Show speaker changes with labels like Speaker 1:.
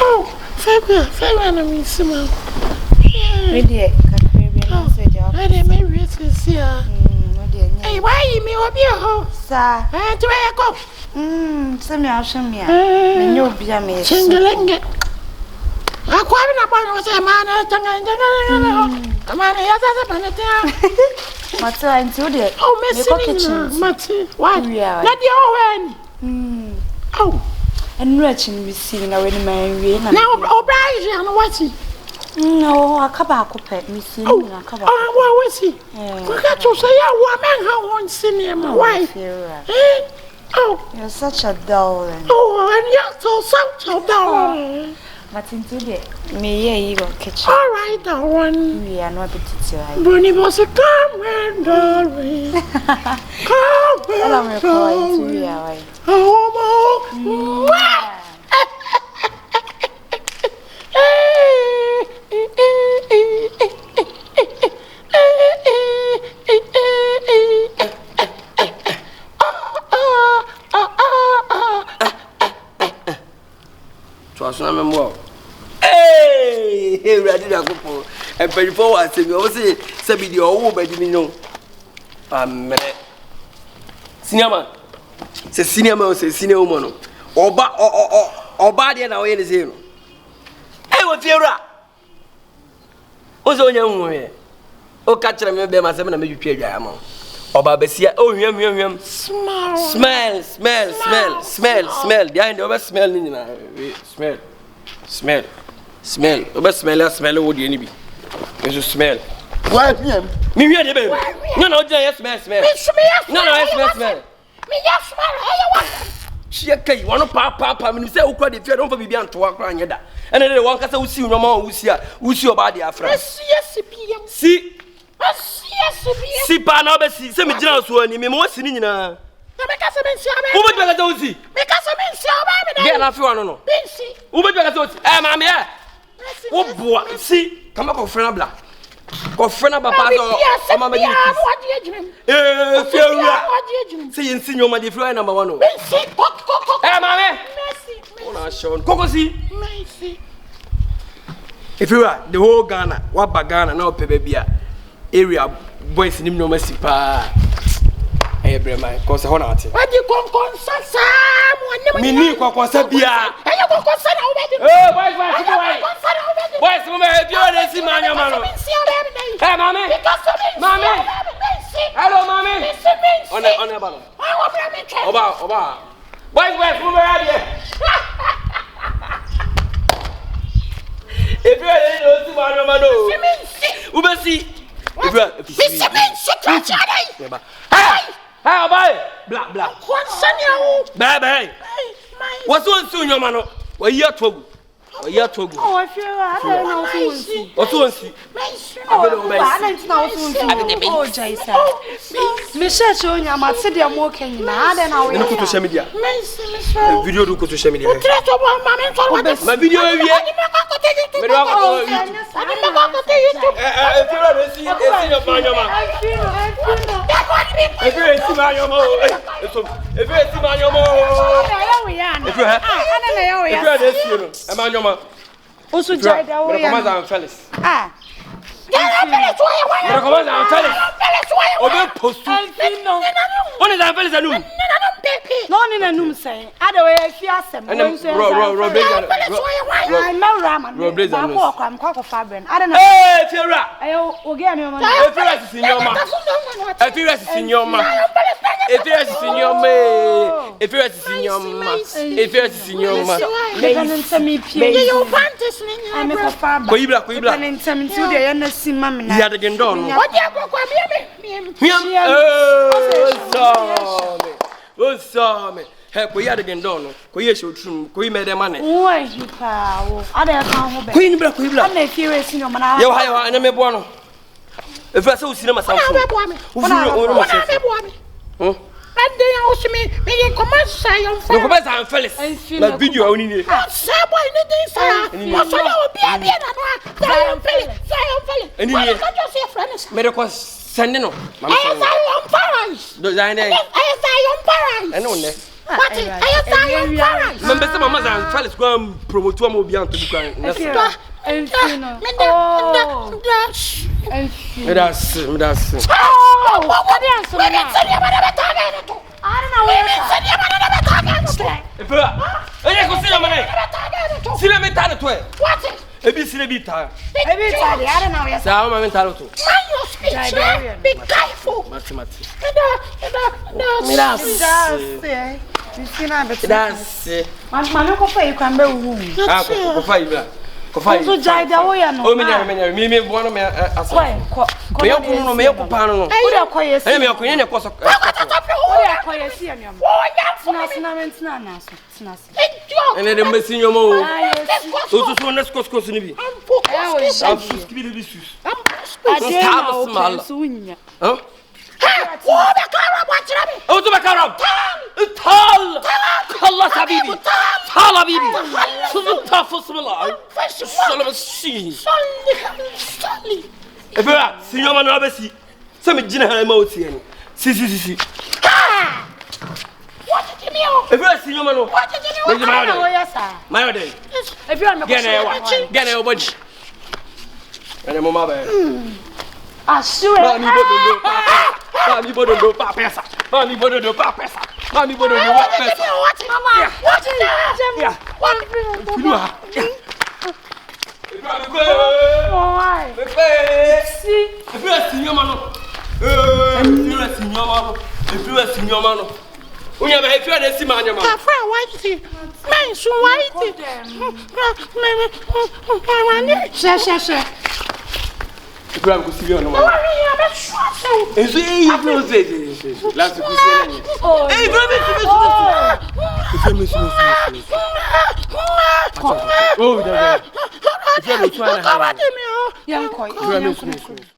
Speaker 1: Oh, fair, I'm in Simon.
Speaker 2: Ready,
Speaker 1: I didn't marry it this year. Hey, why you may be a host, sir? And to echo.
Speaker 2: Send me out, show me. And you'll be a me.
Speaker 1: Chingaling. I quite about was a man. A man,
Speaker 2: What's I into it?
Speaker 1: Oh, Miss Matty, why? Let your own. Oh,
Speaker 2: and retching receiving already married.
Speaker 1: now, oblige and what's he?
Speaker 2: No, a cabacco pet, Missy.
Speaker 1: Oh, what was he? Forgot to say, a woman, how one senior, my wife. Oh,
Speaker 2: you're such a doll.
Speaker 1: Oh, and you're so dull.
Speaker 2: But into it, me, you go kitchen.
Speaker 1: All right, that one.
Speaker 2: We are not petite.
Speaker 1: Bunny was a come and darling. Come and darling. Oh,
Speaker 3: Hey, ready to go. And before I say, we say, Sabi, the old baby, no. Cinema. Say, cinema, say, cinema. Or body and away the zero. Hey, what's your rat? What's on your way? Oh, catch a member, my seven, and make you pay your amount. Or Babesia, oh, yum. Smell. The end of a smell. Smell. Over smell what you need. You smell.
Speaker 4: Why,
Speaker 3: me, baby. No, just smell. No, smell.
Speaker 1: Me, just smell.
Speaker 3: She okay, one of papa, when you say, oh, quite if you don't be beyond to walk around yet. And then the one can see no more who's your body after. See, Panaba, see, some generals who are in more singing. Who would you go see? Because I feel I don't know. Who would you go see? I'm here. Oh, boy, see, come up with friend black. Go friend of papa or mamma. See, in senior, my dear number one. Hey, mamma. Coco, see. If you are the whole Ghana, what Bagana, no baby area boys in him no mercy pa. Hey, Brema, cause a honor.
Speaker 1: What you call Sam?
Speaker 3: Mini Cocosabia. Oh, why, some of you are see my man. Hey, mamma. Hello, mamma. On a bottle. Oba. Why, from where here? If you are to my man, Uber see. How about black? Baby, what's one soon, your man? Well, you're trouble. Oh, I feel I don't know. What's one see?
Speaker 2: Oh, Jason. Michelle, showing you my city, I'm walking. I will go to social media.
Speaker 3: Video to social media. My video,
Speaker 2: also, Jada,
Speaker 3: fellas. Post. One is our fellas and room.
Speaker 2: None in a room saying, otherwise, yes, and I'm walk, I'm cock of fabric. I don't know.
Speaker 3: Hey, Tierra,
Speaker 2: I'll get your man.
Speaker 3: if you rest in your mouth, if you rest in your mouth, if you rest in your mouth, if you rest in your mouth, if you rest in your mouth,
Speaker 1: you want to sing.
Speaker 2: I'm a father.
Speaker 3: Quibla,
Speaker 2: and some today, and see mammy.
Speaker 3: He had again done.
Speaker 1: What do you go?
Speaker 3: Oh, so me. Hey, ko ya de den don no. Ko ye show trum, ko yi me de mane.
Speaker 2: Why you pa wo? Ada ka ho be.
Speaker 3: Ko yi ni bra, ko yi bra.
Speaker 2: Na fi we senior mana.
Speaker 3: Ye ha ye ha, na me bo no. E fa se o sine ma sam fo. O fu no ma se.
Speaker 1: And then I was me commence say on
Speaker 3: no commence am Felix. Na video oni ni.
Speaker 1: Say boy ni dey say. O so na obi abi na no. Say on Felix.
Speaker 3: Ani ni.
Speaker 1: What you say friend?
Speaker 3: Me de ko send no.
Speaker 1: Mama say on Paris.
Speaker 3: Do zain dey.
Speaker 1: I say on Paris.
Speaker 3: E no ne.
Speaker 1: What I say on Paris.
Speaker 3: Me be say mama say Felix go promote am obi an to kwan.
Speaker 2: Enfino.
Speaker 3: Me das.
Speaker 2: Oh, what is it? I don't know where it's at.
Speaker 3: E ko sila mane. Sila me ta to e.
Speaker 1: What is?
Speaker 3: E bi sila bi ta.
Speaker 2: Every time, I don't know where it's at.
Speaker 3: Sa ma me ta to.
Speaker 1: Be careful.
Speaker 3: Mati.
Speaker 1: Me
Speaker 3: das.
Speaker 2: Mama ko fa ikwambe wu.
Speaker 3: Ah, ko fa ibra. Ko fa.
Speaker 2: So jai da wo ya no.
Speaker 3: O me bo no me asa. Me yo kunu no me yo pa no.
Speaker 2: Wo da koyesi.
Speaker 3: E me yo kunu ne ko so.
Speaker 2: Wo da koyesi ya no. Sina mentina na so. Sina.
Speaker 3: Ene de mbesi nyoma o. O so na skos ni bi. Am sus ki bi sus.
Speaker 2: Ade na o so nya.
Speaker 3: Huh?
Speaker 1: Oh, the car watch me.
Speaker 3: Oh, to bakarab. Tal. Allah habibi. Tal habibi. Şunu tafısmılar. Salam si.
Speaker 1: Sally.
Speaker 3: Efra, sinyo ma na besi. Se me gina ha ma oti ani. Si.
Speaker 1: What did you mean?
Speaker 3: Efra sinyo ma no.
Speaker 1: What did you mean?
Speaker 2: I don't know where it's at.
Speaker 3: Mayo dey.
Speaker 2: If you are me
Speaker 3: Gene o body. Ene mo ma ba.
Speaker 2: I swear.
Speaker 3: Mami bodondo pa pesa. Mami bodondo pa pesa. Mama, what? Yeah. What? Grab go see you no. Is it you know say? Last week say. Hey, grab it. Oh, that. If you don't try to have.
Speaker 2: Young boy.